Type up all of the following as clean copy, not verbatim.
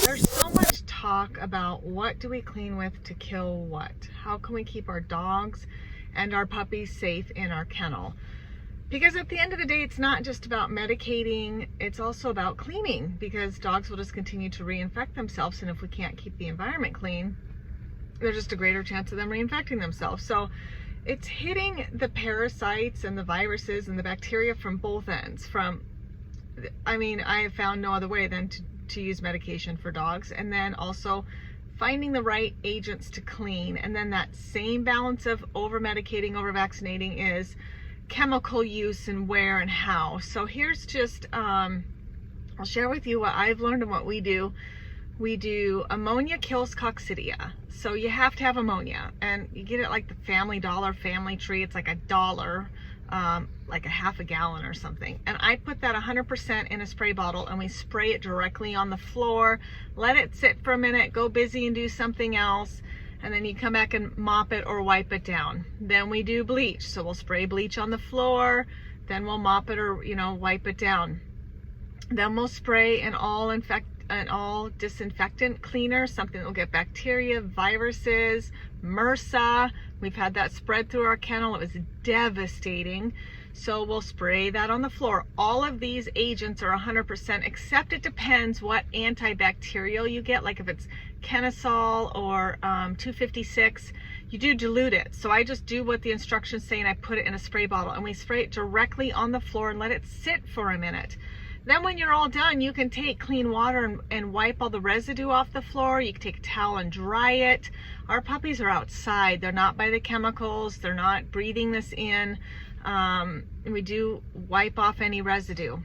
There's so much talk about what do we clean with to kill what? How can we keep our dogs and our puppies safe in our kennel? Because at the end of the day, it's not just about medicating, it's also about cleaning, because dogs will just continue to reinfect themselves, and if we can't keep the environment clean, there's just a greater chance of them reinfecting themselves. So it's hitting the parasites and the viruses and the bacteria from both ends. I have found no other way than to use medication for dogs, and then also finding the right agents to clean. And then that same balance of over medicating, over vaccinating is chemical use and where and how. So here's just, I'll share with you what I've learned and what we do. We do ammonia kills coccidia. So you have to have ammonia, and you get it like the Family Dollar Family Tree. It's like $1, like a half a gallon or something. And I put that 100% in a spray bottle, and we spray it directly on the floor, let it sit for a minute, go busy and do something else, and then you come back and mop it or wipe it down. Then we do bleach. So we'll spray bleach on the floor, then we'll mop it or, wipe it down. Then we'll spray an all disinfectant cleaner, something that will get bacteria, viruses, MRSA. We've had that spread through our kennel. It was devastating. So we'll spray that on the floor. All of these agents are 100%, except it depends what antibacterial you get. Like if it's Kenasol or 256, you do dilute it. So I just do what the instructions say, and I put it in a spray bottle, and we spray it directly on the floor and let it sit for a minute. Then when you're all done, you can take clean water and wipe all the residue off the floor. You can take a towel and dry it. Our puppies are outside. They're not by the chemicals. They're not breathing this in. We do wipe off any residue.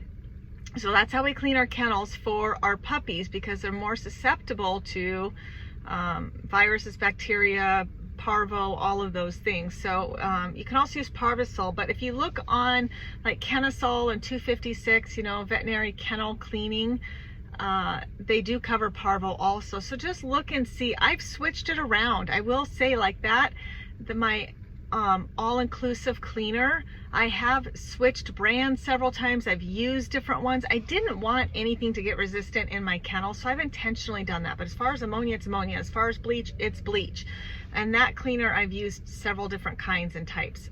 So that's how we clean our kennels for our puppies, because they're more susceptible to viruses, bacteria, parvo, all of those things. So you can also use Parvusol, but if you look on like Kenasol and 256, veterinary kennel cleaning, they do cover parvo also. So just look and see. I've switched it around. I will say like that, my all-inclusive cleaner, I have switched brands several times. I've used different ones. I didn't want anything to get resistant in my kennel, so I've intentionally done that. But as far as ammonia, it's ammonia. As far as bleach, it's bleach. And that cleaner, I've used several different kinds and types.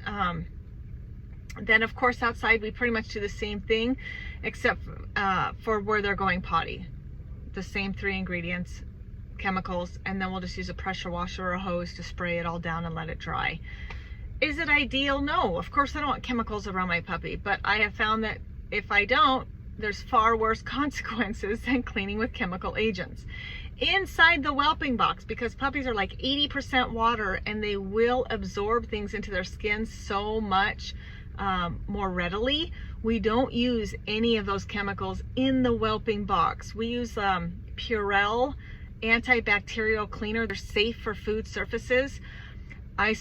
Then of course outside we pretty much do the same thing, except for where they're going potty. The same 3 ingredients, chemicals, and then we'll just use a pressure washer or a hose to spray it all down and let it dry. Is it ideal? No, of course I don't want chemicals around my puppy, but I have found that if I don't, there's far worse consequences than cleaning with chemical agents. Inside the whelping box, because puppies are like 80% water, and they will absorb things into their skin so much more readily, we don't use any of those chemicals in the whelping box. We use Purell antibacterial cleaner. They're safe for food surfaces.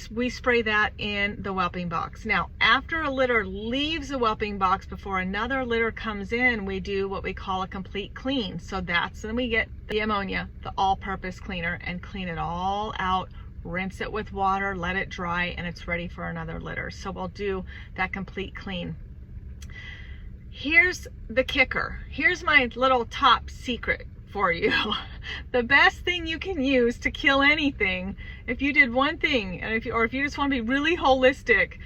We spray that in the whelping box. Now, after a litter leaves the whelping box, before another litter comes in, we do what we call a complete clean. So that's when we get the ammonia, the all-purpose cleaner, and clean it all out, rinse it with water, let it dry, and it's ready for another litter. So we'll do that complete clean. Here's the kicker. Here's my little top secret for you. The best thing you can use to kill anything, if you did one thing, and if you just want to be really holistic,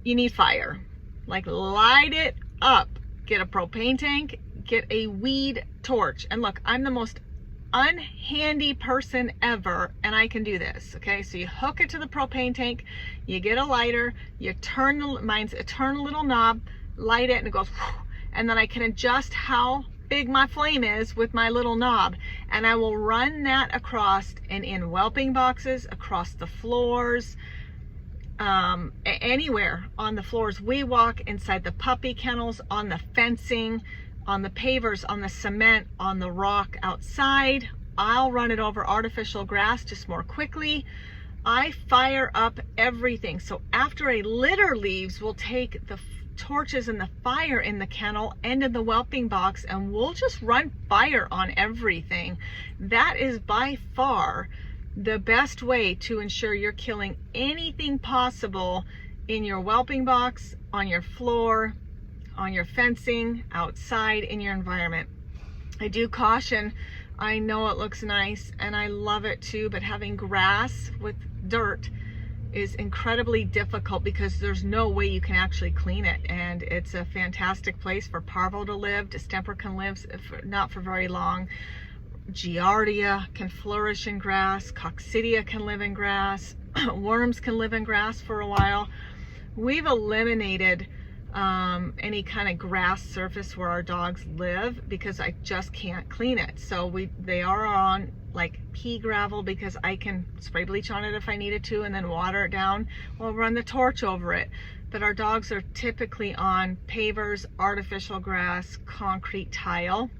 you need fire. Like, light it up. Get a propane tank, get a weed torch. And look, I'm the most unhandy person ever, and I can do this. Okay, so you hook it to the propane tank, you get a lighter, you turn a little knob, light it, and it goes, and then I can adjust how big my flame is with my little knob, and I will run that across and in whelping boxes, across the floors, anywhere on the floors we walk, inside the puppy kennels, on the fencing, on the pavers, on the cement, on the rock outside. I'll run it over artificial grass just more quickly. I fire up everything. So after a litter leaves, we'll take the torches and the fire in the kennel and in the whelping box, and we'll just run fire on everything. That is by far the best way to ensure you're killing anything possible in your whelping box, on your floor, on your fencing, outside in your environment. I do caution I know it looks nice and I love it too, but having grass with dirt is incredibly difficult because there's no way you can actually clean it. And it's a fantastic place for parvo to live. Distemper can live, not for very long. Giardia can flourish in grass. Coccidia can live in grass. Worms can live in grass for a while. We've eliminated any kind of grass surface where our dogs live because I just can't clean it. So they are on like pea gravel because I can spray bleach on it if I needed to and then water it down or run the torch over it. But our dogs are typically on pavers, artificial grass, concrete tile.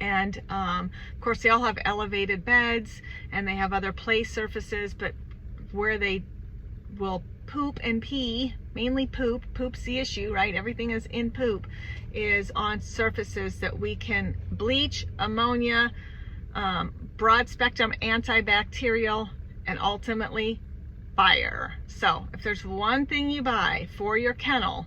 And of course they all have elevated beds and they have other play surfaces, but where they will poop and pee, mainly poop's the issue, right? Everything is in poop, is on surfaces that we can bleach, ammonia, broad spectrum antibacterial, and ultimately fire. So if there's one thing you buy for your kennel,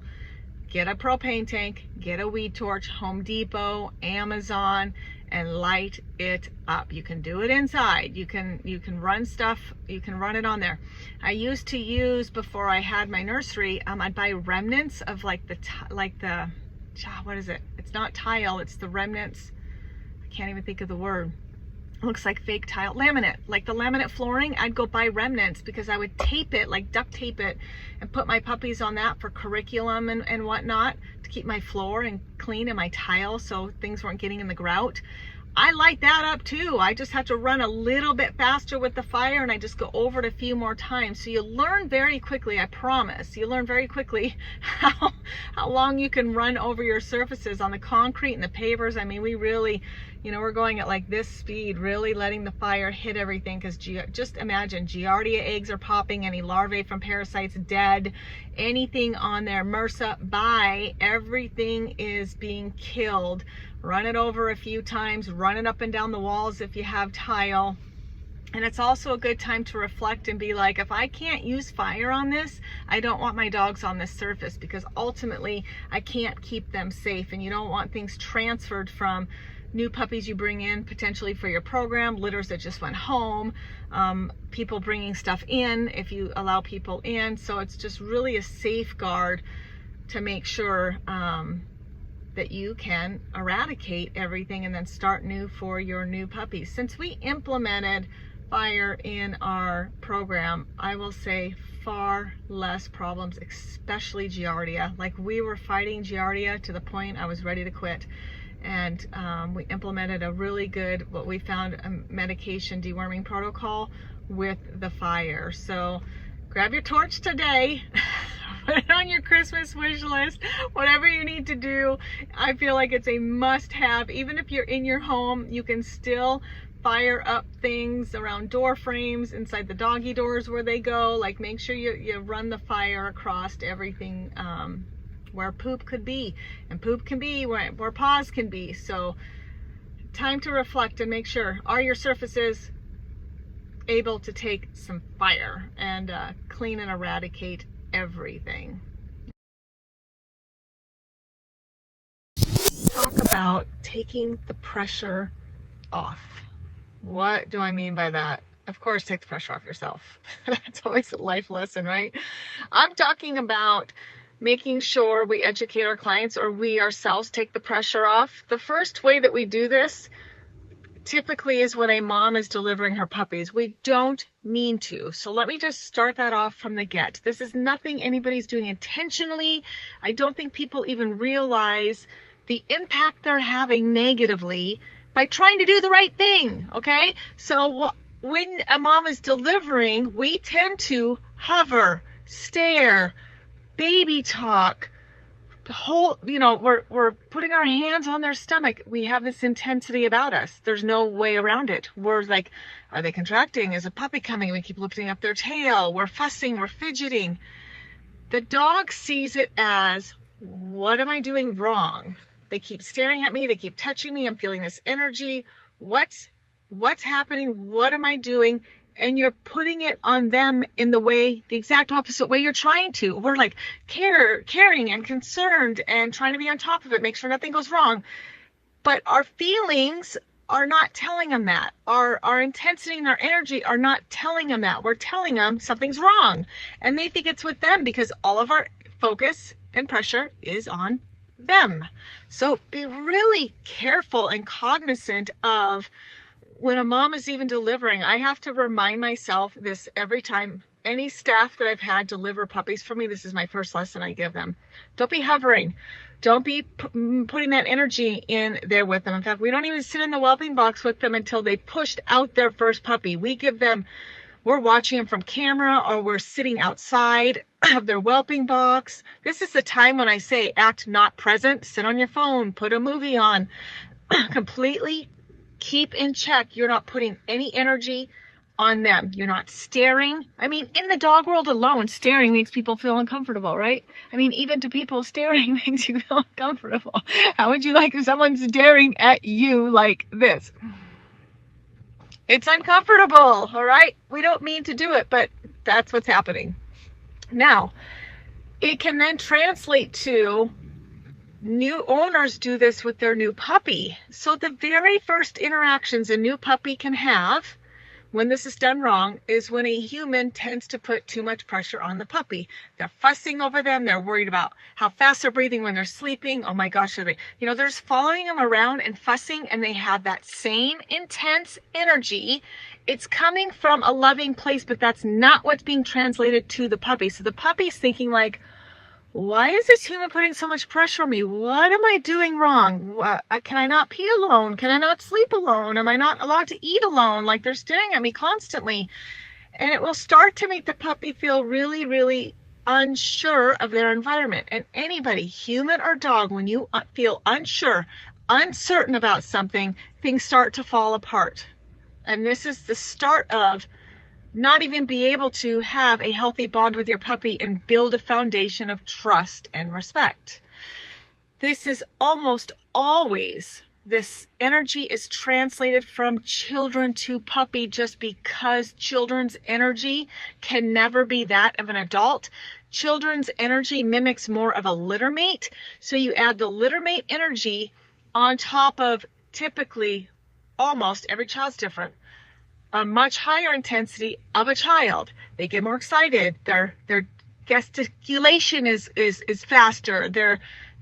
get a propane tank, get a weed torch, Home Depot, Amazon, and light it up. You can do it inside. You can run stuff, you can run it on there. I used to use, before I had my nursery, I'd buy remnants of like the what is it? It's not tile, it's the remnants. I can't even think of the word. It looks like fake tile, laminate, like the laminate flooring. I'd go buy remnants because I would tape it, like duct tape it, and put my puppies on that for curriculum and whatnot to keep my floor and clean and my tile so things weren't getting in the grout. I light that up too. I just have to run a little bit faster with the fire and I just go over it a few more times. So you learn very quickly, I promise. You learn very quickly how long you can run over your surfaces on the concrete and the pavers. I mean, we really, we're going at like this speed, really letting the fire hit everything because just imagine, Giardia eggs are popping, any larvae from parasites dead, anything on there, MRSA, everything is being killed. Run it over a few times, run it up and down the walls if you have tile. And it's also a good time to reflect and be like, if I can't use fire on this, I don't want my dogs on this surface because ultimately I can't keep them safe. And you don't want things transferred from new puppies you bring in potentially for your program, litters that just went home, people bringing stuff in if you allow people in. So it's just really a safeguard to make sure that you can eradicate everything and then start new for your new puppies. Since we implemented fire in our program, I will say far less problems, especially Giardia. Like we were fighting Giardia to the point I was ready to quit. And we implemented a really good, what we found, a medication deworming protocol with the fire. So grab your torch today. Put it on your Christmas wish list, whatever you need to do. I feel like it's a must-have. Even if you're in your home, you can still fire up things around door frames, inside the doggy doors where they go. Like make sure you run the fire across everything where poop could be. And poop can be where paws can be. So time to reflect and make sure, are your surfaces able to take some fire and clean and eradicate everything. Talk about taking the pressure off. What do I mean by that? Of course, take the pressure off yourself. That's always a life lesson, right? I'm talking about making sure we educate our clients or we ourselves take the pressure off. The first way that we do this typically is when a mom is delivering her puppies. We don't mean to. So let me just start that off from the get. This is nothing anybody's doing intentionally. I don't think people even realize the impact they're having negatively by trying to do the right thing, okay? So when a mom is delivering, we tend to hover, stare, baby talk, the whole, we're putting our hands on their stomach. We have this intensity about us. There's no way around it. We're like, are they contracting? Is a puppy coming? We keep lifting up their tail. We're fussing. We're fidgeting. The dog sees it as, what am I doing wrong? They keep staring at me. They keep touching me. I'm feeling this energy. What's happening? What am I doing? And you're putting it on them in the exact opposite way you're trying to. We're like caring and concerned and trying to be on top of it, make sure nothing goes wrong. But our feelings are not telling them that. Our intensity and our energy are not telling them that. We're telling them something's wrong. And they think it's with them because all of our focus and pressure is on them. So be really careful and cognizant of when a mom is even delivering. I have to remind myself this every time. Any staff that I've had deliver puppies for me, this is my first lesson I give them. Don't be hovering. Don't be putting that energy in there with them. In fact, we don't even sit in the whelping box with them until they pushed out their first puppy. We're watching them from camera, or we're sitting outside of their whelping box. This is the time when I say act not present. Sit on your phone, put a movie on. Completely keep in check. You're not putting any energy on them. You're not staring. I mean, in the dog world alone, staring makes people feel uncomfortable, right? I mean, even to people, staring makes you feel uncomfortable. How would you like if someone's staring at you like this? It's uncomfortable, all right? We don't mean to do it, but that's what's happening. Now, it can then translate to new owners do this with their new puppy. So the very first interactions a new puppy can have when this is done wrong is when a human tends to put too much pressure on the puppy. They're fussing over them. They're worried about how fast they're breathing when they're sleeping. Oh my gosh, they're just following them around and fussing, and they have that same intense energy. It's coming from a loving place, but that's not what's being translated to the puppy. So the puppy's thinking like, why is this human putting so much pressure on me? What am I doing wrong? Can I not pee alone? Can I not sleep alone? Am I not allowed to eat alone? Like, they're staring at me constantly. And it will start to make the puppy feel really, really unsure of their environment. And anybody, human or dog, when you feel unsure, uncertain about something, things start to fall apart. And this is the start of not even be able to have a healthy bond with your puppy and build a foundation of trust and respect. This is almost always, this energy is translated from children to puppy, just because children's energy can never be that of an adult. Children's energy mimics more of a litter mate. So you add the litter mate energy on top of, typically, almost every child's different, a much higher intensity of a child. They get more excited. Their gesticulation is faster.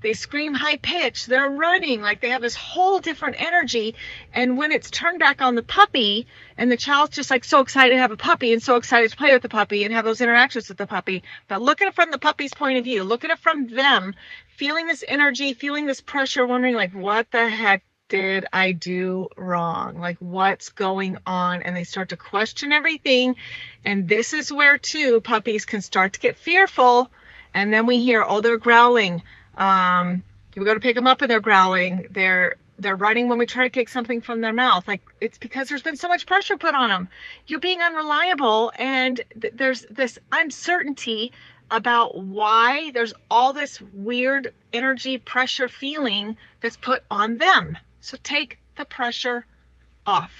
They scream high pitch. They're running. Like, they have this whole different energy. And when it's turned back on the puppy, and the child's just like so excited to have a puppy and so excited to play with the puppy and have those interactions with the puppy. But look at it from the puppy's point of view. Look at it from them, feeling this energy, feeling this pressure, wondering like, what the heck did I do wrong? Like, what's going on? And they start to question everything. And this is where, too, puppies can start to get fearful. And then we hear, oh, they're growling. We go to pick them up and they're growling. They're running when we try to take something from their mouth. Like, it's because there's been so much pressure put on them. You're being unreliable. And there's this uncertainty about why there's all this weird energy pressure feeling that's put on them. So take the pressure off.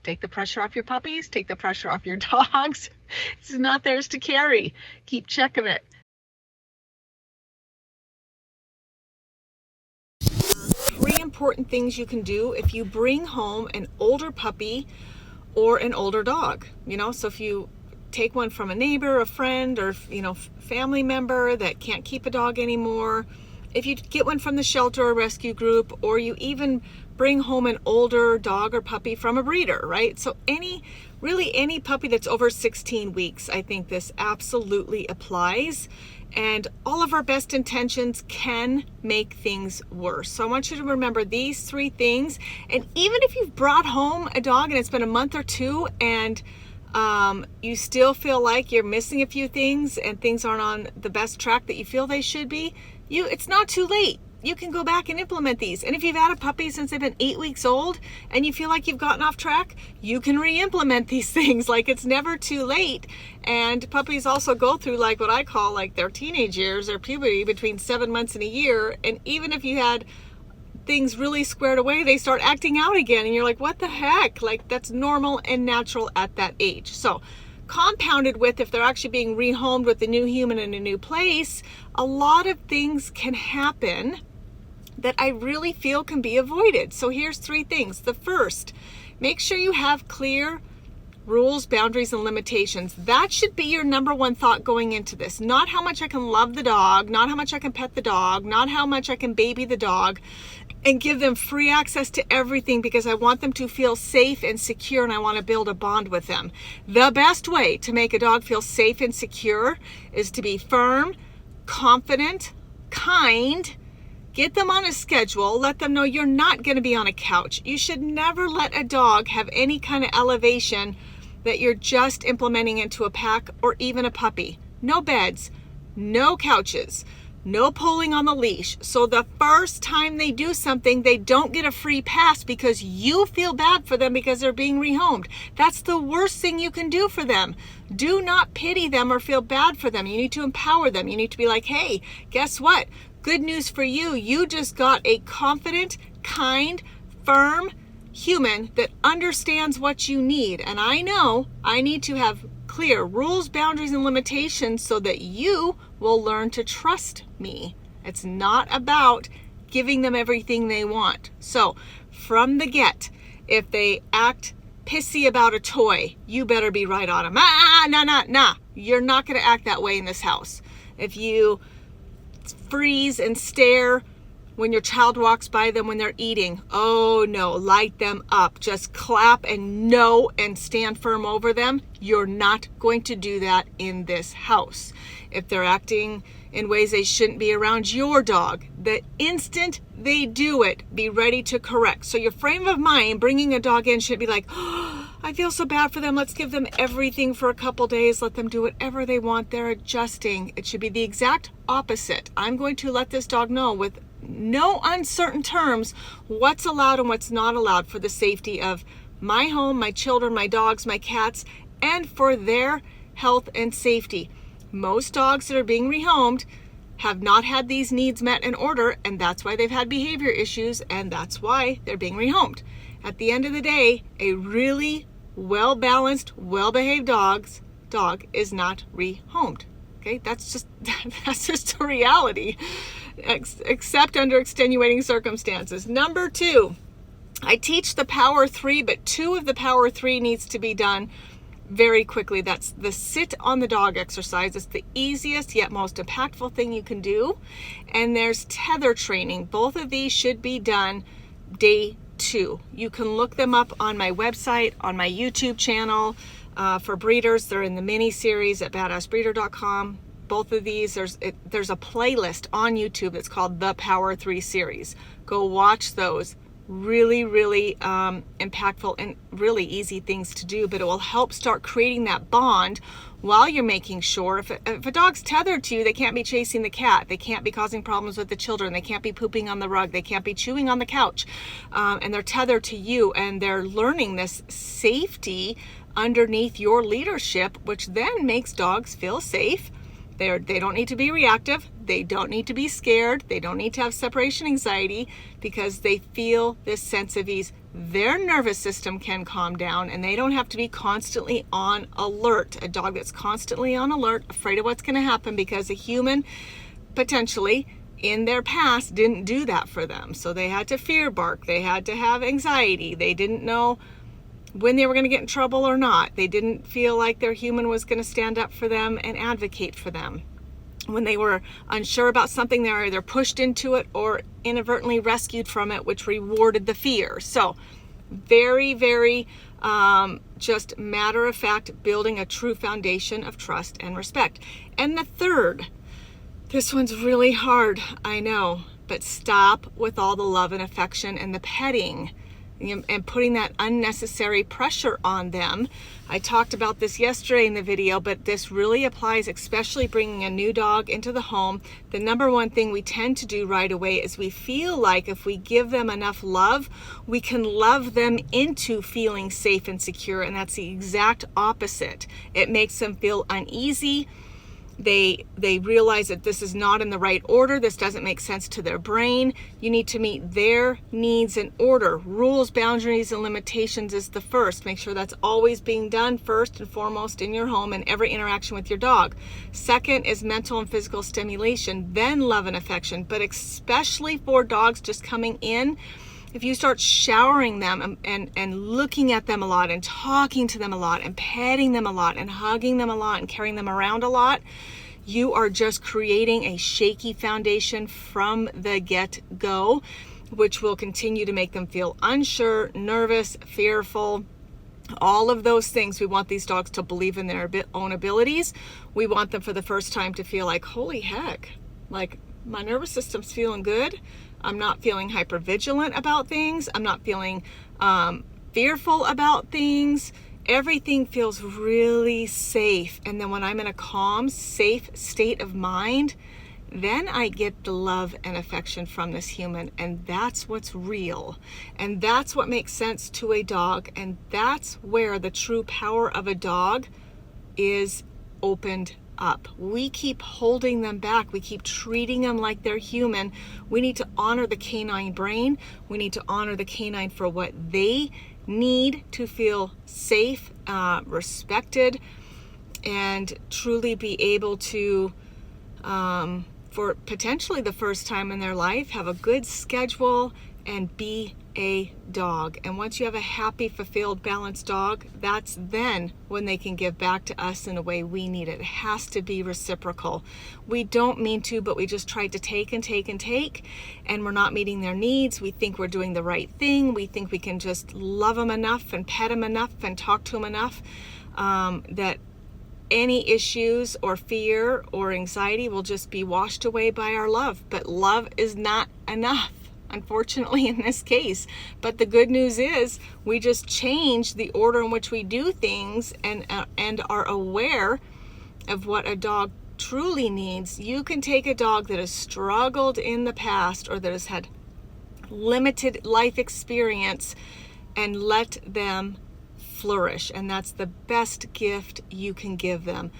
Take the pressure off your puppies. Take the pressure off your dogs. It's not theirs to carry. Keep check of it. Three important things you can do if you bring home an older puppy or an older dog. So if you take one from a neighbor, a friend, or family member that can't keep a dog anymore, if you get one from the shelter or rescue group, or you even bring home an older dog or puppy from a breeder, right? So any puppy that's over 16 weeks, I think this absolutely applies. And all of our best intentions can make things worse. So I want you to remember these three things. And even if you've brought home a dog and it's been a month or two, and you still feel like you're missing a few things and things aren't on the best track that you feel they should be, it's not too late. You can go back and implement these. And if you've had a puppy since they've been 8 weeks old and you feel like you've gotten off track, you can re-implement these things. Like, it's never too late. And puppies also go through like what I call like their teenage years, their puberty, between 7 months and a year. And even if you had things really squared away, they start acting out again. And you're like, what the heck? Like, that's normal and natural at that age. So compounded with, if they're actually being rehomed with a new human in a new place, a lot of things can happen that I really feel can be avoided. So here's 3 things. The first, make sure you have clear rules, boundaries, and limitations. That should be your number 1 thought going into this. Not how much I can love the dog, not how much I can pet the dog, not how much I can baby the dog and give them free access to everything because I want them to feel safe and secure and I want to build a bond with them. The best way to make a dog feel safe and secure is to be firm, confident, kind. Get them on a schedule. Let them know you're not going to be on a couch. You should never let a dog have any kind of elevation that you're just implementing into a pack or even a puppy. No beds, no couches, no pulling on the leash. So the first time they do something, they don't get a free pass because you feel bad for them because they're being rehomed. That's the worst thing you can do for them. Do not pity them or feel bad for them. You need to empower them. You need to be like, hey, guess what? Good news for you. You just got a confident, kind, firm human that understands what you need. And I know I need to have clear rules, boundaries, and limitations so that you will learn to trust me. It's not about giving them everything they want. So from the get, if they act pissy about a toy, you better be right on them. Nah. You're not going to act that way in this house. If you freeze and stare when your child walks by them when they're eating, oh no, light them up. Just clap and no and stand firm over them. You're not going to do that in this house. If they're acting in ways they shouldn't be around your dog, the instant they do it, be ready to correct. So your frame of mind bringing a dog in should be like, oh, I feel so bad for them. Let's give them everything for a couple days. Let them do whatever they want. They're adjusting. It should be the exact opposite. I'm going to let this dog know with no uncertain terms what's allowed and what's not allowed for the safety of my home, my children, my dogs, my cats, and for their health and safety. Most dogs that are being rehomed have not had these needs met in order, and that's why they've had behavior issues, and that's why they're being rehomed. At the end of the day, a really well-balanced, well-behaved dog is not rehomed. Okay, that's just a reality, except under extenuating circumstances. Number 2, I teach the Power 3, but 2 of the Power 3 needs to be done very quickly. That's the sit on the dog exercise. It's the easiest yet most impactful thing you can do. And there's tether training. Both of these should be done day 2. You can look them up on my website, on my YouTube channel. For breeders, they're in the mini series at badassbreeder.com. Both of these, there's a playlist on YouTube that's called the Power 3 series. Go watch those. Really, really impactful and really easy things to do, but it will help start creating that bond while you're making sure if a dog's tethered to you, they can't be chasing the cat, they can't be causing problems with the children, they can't be pooping on the rug, they can't be chewing on the couch, and they're tethered to you and they're learning this safety underneath your leadership, which then makes dogs feel safe. They don't need to be reactive. They don't need to be scared. They don't need to have separation anxiety because they feel this sense of ease. Their nervous system can calm down and they don't have to be constantly on alert. A dog that's constantly on alert, afraid of what's going to happen because a human potentially in their past didn't do that for them. So they had to fear bark. They had to have anxiety. They didn't know when they were going to get in trouble or not. They didn't feel like their human was going to stand up for them and advocate for them. When they were unsure about something, they were either pushed into it or inadvertently rescued from it, which rewarded the fear. So very, very just matter of fact, building a true foundation of trust and respect. And the third, this one's really hard, I know, but stop with all the love and affection and the petting and putting that unnecessary pressure on them. I talked about this yesterday in the video, but this really applies, especially bringing a new dog into the home. The number one thing we tend to do right away is we feel like if we give them enough love, we can love them into feeling safe and secure, and that's the exact opposite. It makes them feel uneasy, They realize that this is not in the right order. This doesn't make sense to their brain. You need to meet their needs in order. Rules, boundaries, and limitations is the first. Make sure that's always being done first and foremost in your home and every interaction with your dog. Second is mental and physical stimulation, then love and affection. But especially for dogs just coming in, if you start showering them and looking at them a lot and talking to them a lot and petting them a lot and hugging them a lot and carrying them around a lot, you are just creating a shaky foundation from the get-go, which will continue to make them feel unsure, nervous, fearful, all of those things. We want these dogs to believe in their own abilities. We want them for the first time to feel like, holy heck, like my nervous system's feeling good. I'm not feeling hypervigilant about things. I'm not feeling fearful about things. Everything feels really safe. And then when I'm in a calm, safe state of mind, then I get the love and affection from this human. And that's what's real. And that's what makes sense to a dog. And that's where the true power of a dog is opened up. We keep holding them back. We keep treating them like they're human. We need to honor the canine brain. We need to honor the canine for what they need to feel safe, respected, and truly be able to, for potentially the first time in their life, have a good schedule and be a dog. And once you have a happy, fulfilled, balanced dog, that's then when they can give back to us in a way we need it. It has to be reciprocal. We don't mean to, but we just try to take and take and take, and we're not meeting their needs. We think we're doing the right thing. We think we can just love them enough and pet them enough and talk to them enough that any issues or fear or anxiety will just be washed away by our love. But love is not enough, unfortunately, in this case. But the good news is we just change the order in which we do things and are aware of what a dog truly needs. You can take a dog that has struggled in the past or that has had limited life experience and let them flourish, and that's the best gift you can give them.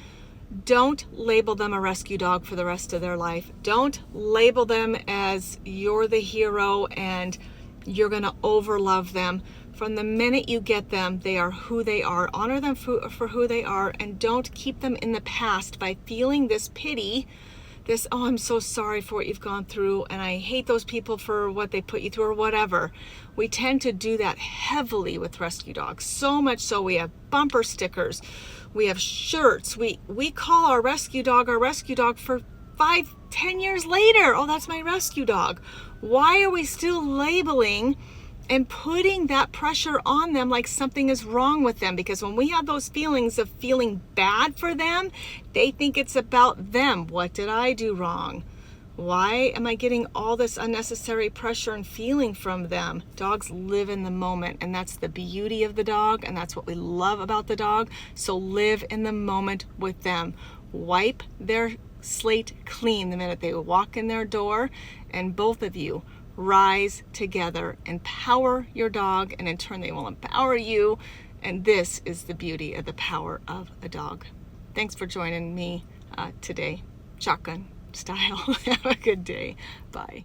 Don't label them a rescue dog for the rest of their life. Don't label them as you're the hero and you're going to overlove them. From the minute you get them, they are who they are. Honor them for who they are, and don't keep them in the past by feeling this pity, this, oh, I'm so sorry for what you've gone through, and I hate those people for what they put you through, or whatever. We tend to do that heavily with rescue dogs. So much so we have bumper stickers, we have shirts, we call our rescue dog for 5-10 years later. Oh, that's my rescue dog. Why are we still labeling and putting that pressure on them like something is wrong with them? Because when we have those feelings of feeling bad for them, they think it's about them. What did I do wrong? Why am I getting all this unnecessary pressure and feeling from them? Dogs live in the moment, and that's the beauty of the dog, and that's what we love about the dog. So live in the moment with them. Wipe their slate clean the minute they walk in their door, and both of you rise together. Empower your dog, and in turn they will empower you. And this is the beauty of the power of a dog. Thanks for joining me today, shotgun style. Have a good day. Bye.